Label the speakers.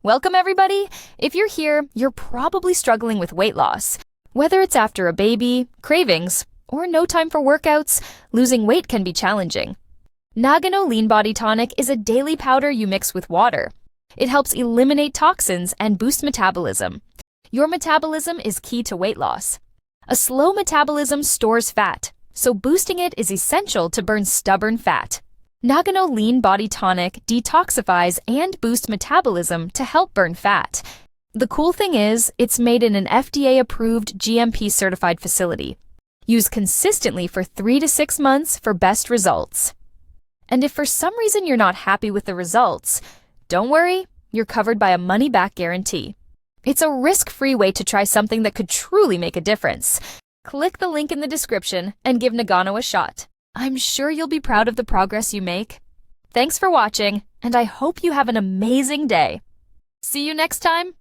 Speaker 1: Welcome, everybody! If you're here, you're probably struggling with weight loss. Whether it's after a baby, cravings, or no time for workouts, losing weight can be challenging. Nagano Lean Body Tonic is a daily powder you mix with water. It helps eliminate toxins and boost metabolism. Your metabolism is key to weight loss. A slow metabolism stores fat, so boosting it is essential to burn stubborn fat. Nagano Lean Body Tonic detoxifies and boosts metabolism to help burn fat. The cool thing is, it's made in an FDA-approved GMP-certified facility. Use consistently for 3 to 6 months for best results. And if for some reason you're not happy with the results, don't worry, you're covered by a money-back guarantee. It's a risk-free way to try something that could truly make a difference. Click the link in the description and give Nagano a shot. I'm sure you'll be proud of the progress you make. Thanks for watching, and I hope you have an amazing day. See you next time!